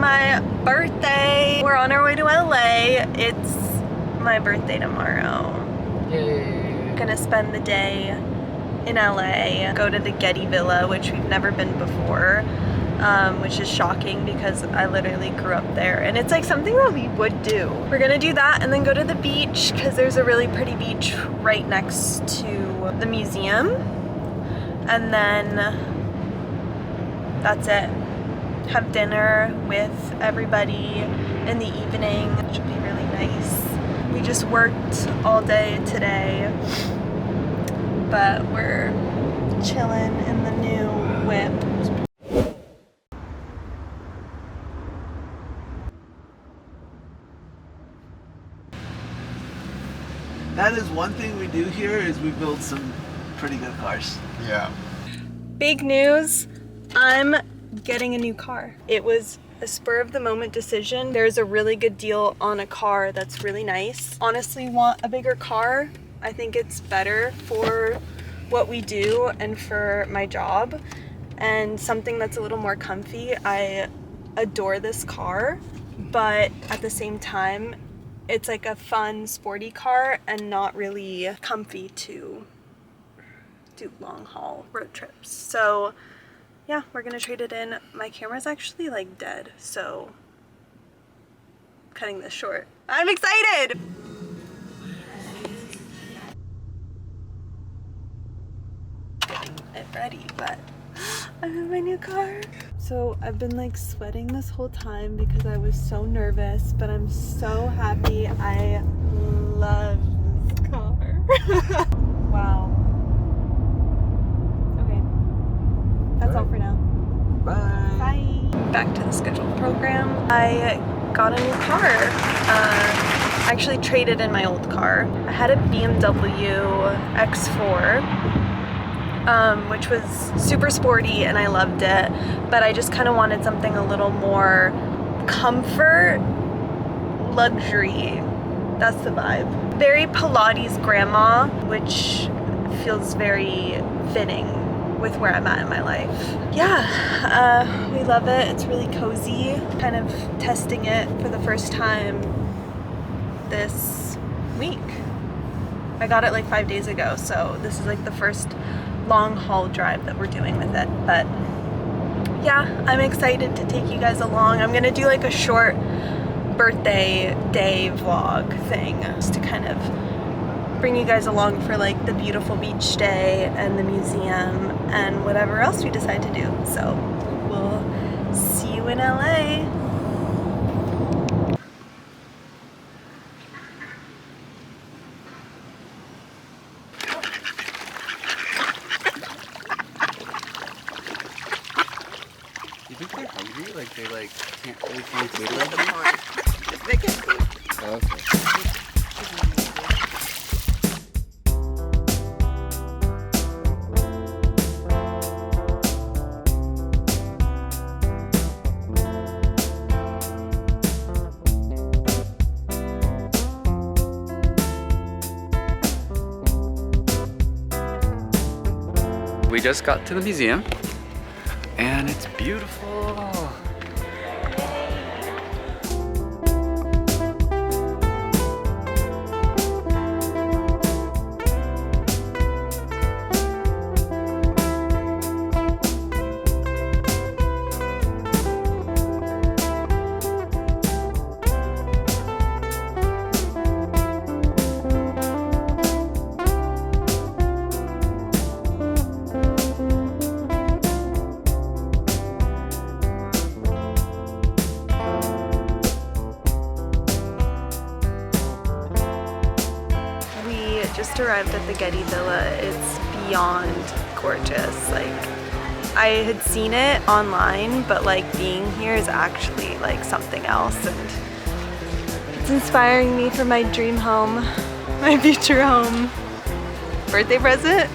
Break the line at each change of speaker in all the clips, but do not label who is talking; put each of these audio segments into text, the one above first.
my birthday. We're on our way to LA. It's my birthday tomorrow.
Yay.
Gonna spend the day in LA, go to the Getty Villa, which we've never been before, which is shocking because I literally grew up there and it's like something that we would do. We're gonna do that and then go to the beach because there's a really pretty beach right next to the museum, and then that's it. Have dinner with everybody in the evening, which will be really nice. We just worked all day today, but we're chilling in the new whip.
That is one thing we do here is we build some pretty good cars.
Yeah.
Big news, I'm getting a new car. It was a spur of the moment decision. There's a really good deal on a car that's really nice. Honestly, want a bigger car. I think it's better for what we do and for my job, and something that's a little more comfy. I adore this car, but at the same time, it's like a fun, sporty car and not really comfy to do long haul road trips. So yeah, we're gonna trade it in. My camera's actually like dead, so cutting this short. I'm excited! I'm ready, but I'm in my new car. So I've been like sweating this whole time because I was so nervous, but I'm so happy. I love this car. Wow. Okay, that's all for now.
Bye.
Bye. Back to the scheduled program. I got a new car. I actually traded in my old car. I had a BMW X4, which was super sporty and I loved it, but I just kind of wanted something a little more comfort, luxury. That's the vibe. Very Pilates grandma, which feels very fitting with where I'm at in my life. Yeah, we love it. It's really cozy. Kind of testing it for the first time this week. I got it like 5 days ago, so this is like the first long haul drive that we're doing with it. But yeah, I'm excited to take you guys along. I'm gonna do like a short birthday day vlog thing just to kind of bring you guys along for like the beautiful beach day and the museum and whatever else we decide to do. So we'll see you in LA.
You think they're hungry? Like they like can't really find food right now?
They get food.
Okay. We just got to the museum and it's beautiful.
Just arrived at the Getty Villa. It's beyond gorgeous. Like, I had seen it online, but like being here is actually like something else, and it's inspiring me for my dream home, my future home. Birthday present?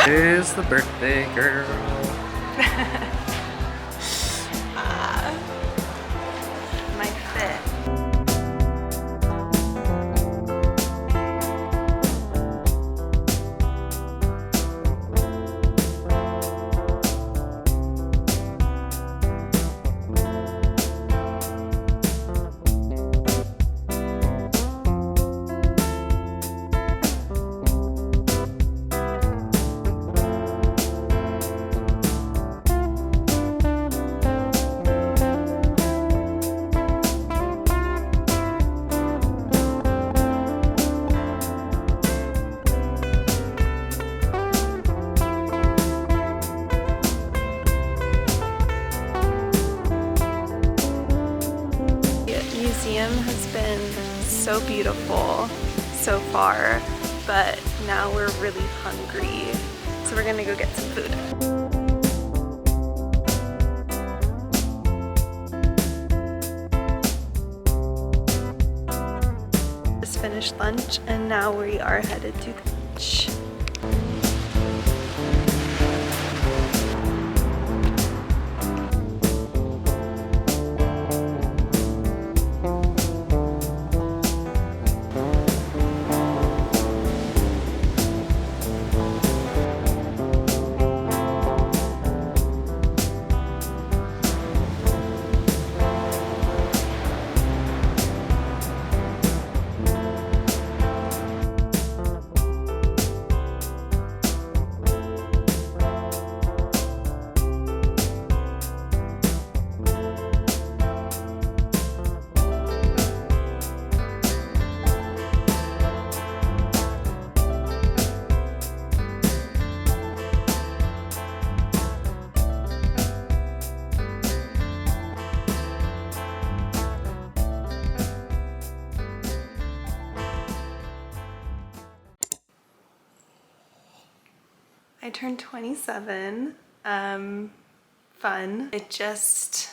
Here's the birthday girl.
My fit. museum has been so beautiful so far, but now we're really hungry, so we're gonna go get some food. Just finished lunch and now we are headed to the beach. I turned 27, fun. It just,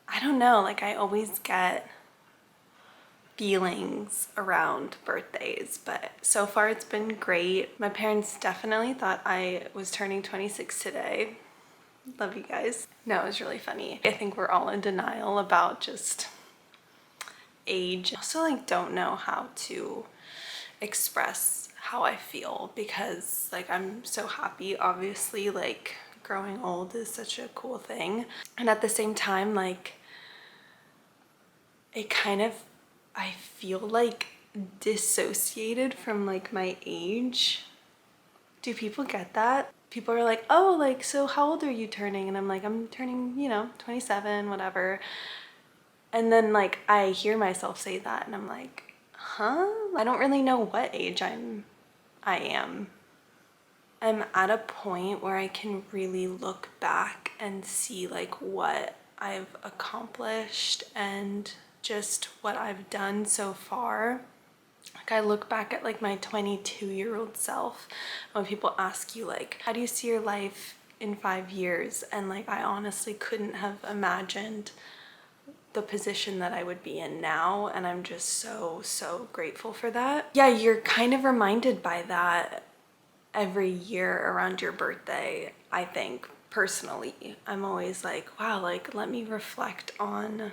I don't know, like I always get feelings around birthdays, but so far it's been great. My parents definitely thought I was turning 26 today. Love you guys. No, it was really funny. I think we're all in denial about just age. I also like don't know how to express how I feel because like I'm so happy. Obviously like growing old is such a cool thing, and at the same time like it kind of, I feel like dissociated from like my age. Do people get that? People are like, oh, like so how old are you turning? And I'm like, I'm turning, you know, 27, whatever. And then like I hear myself say that and I'm like, huh? I don't really know what age I am. I'm at a point where I can really look back and see like what I've accomplished and just what I've done so far. Like I look back at like my 22-year-old self, when people ask you like, how do you see your life in 5 years? And like I honestly couldn't have imagined the position that I would be in now, and I'm just so grateful for that. Yeah, you're kind of reminded by that every year around your birthday. I think personally I'm always like, wow, like let me reflect on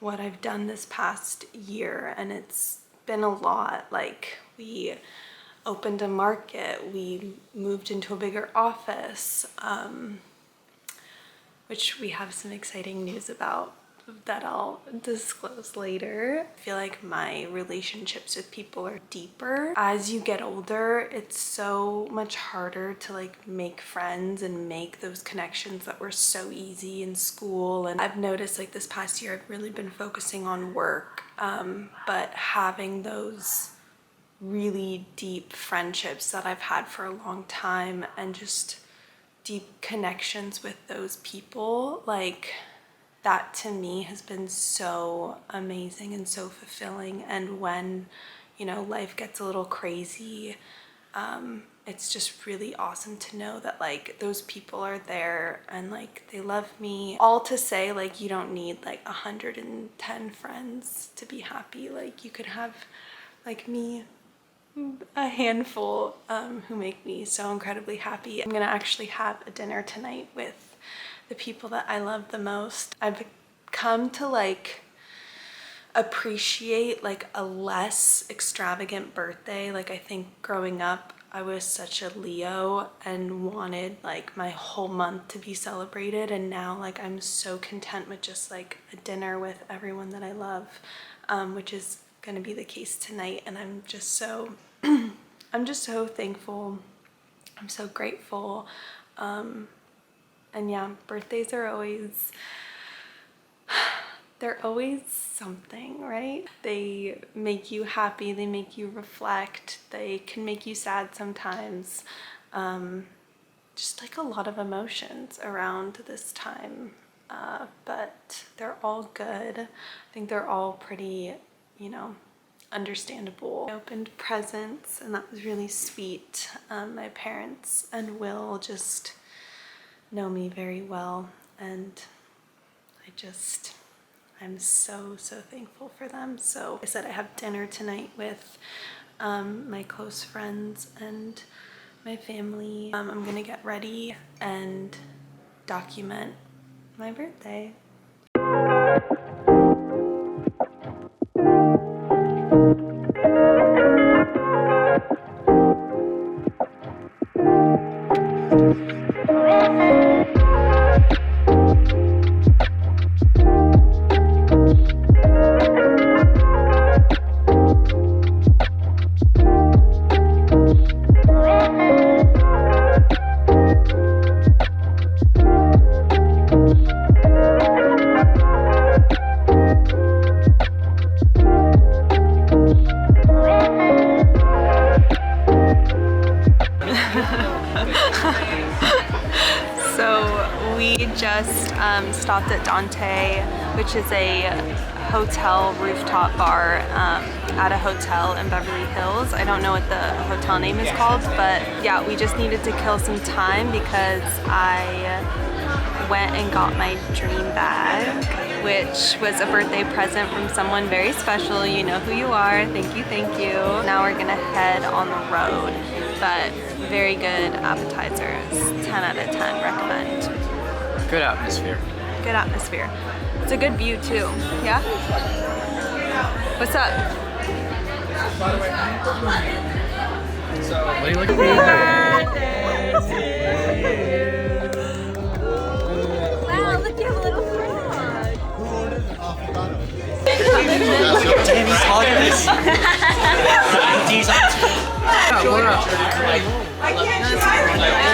what I've done this past year, and it's been a lot. Like we opened a market, we moved into a bigger office, which we have some exciting news about that I'll disclose later. I feel like my relationships with people are deeper. As you get older, it's so much harder to like make friends and make those connections that were so easy in school. And I've noticed like this past year, I've really been focusing on work, but having those really deep friendships that I've had for a long time and just deep connections with those people, like that to me has been so amazing and so fulfilling. And when, you know, life gets a little crazy, it's just really awesome to know that like those people are there and like they love me. All to say like you don't need like 110 friends to be happy. Like you could have like me, a handful who make me so incredibly happy. I'm gonna actually have a dinner tonight with the people that I love the most. I've come to like appreciate like a less extravagant birthday. Like I think growing up I was such a Leo and wanted like my whole month to be celebrated, and now like I'm so content with just like a dinner with everyone that I love, which is gonna be the case tonight. And I'm just so I'm just so thankful. I'm so grateful. And yeah, birthdays are always, they're always something, right? They make you happy, they make you reflect, they can make you sad sometimes. Just like a lot of emotions around this time but they're all good. I think they're all pretty, you know, understandable. I opened presents and that was really sweet. My parents and Will just know me very well, and I'm so thankful for them. So I said I have dinner tonight with my close friends and my family. I'm gonna get ready and document my birthday. So we just stopped at Dante, which is a hotel rooftop bar at a hotel in Beverly Hills. I don't know what the hotel name is called, but yeah, we just needed to kill some time because I went and got my dream bag, which was a birthday present from someone very special. You know who you are. Thank you, thank you. Now we're gonna head on the road, but very good appetizers. 10 out of 10 recommend.
Good atmosphere.
Good atmosphere. It's a good view too. Yeah? What's up?
What are you looking for?
Wow, look, you have a little frog.
Danny's holidays. Danny's on.
I can't try.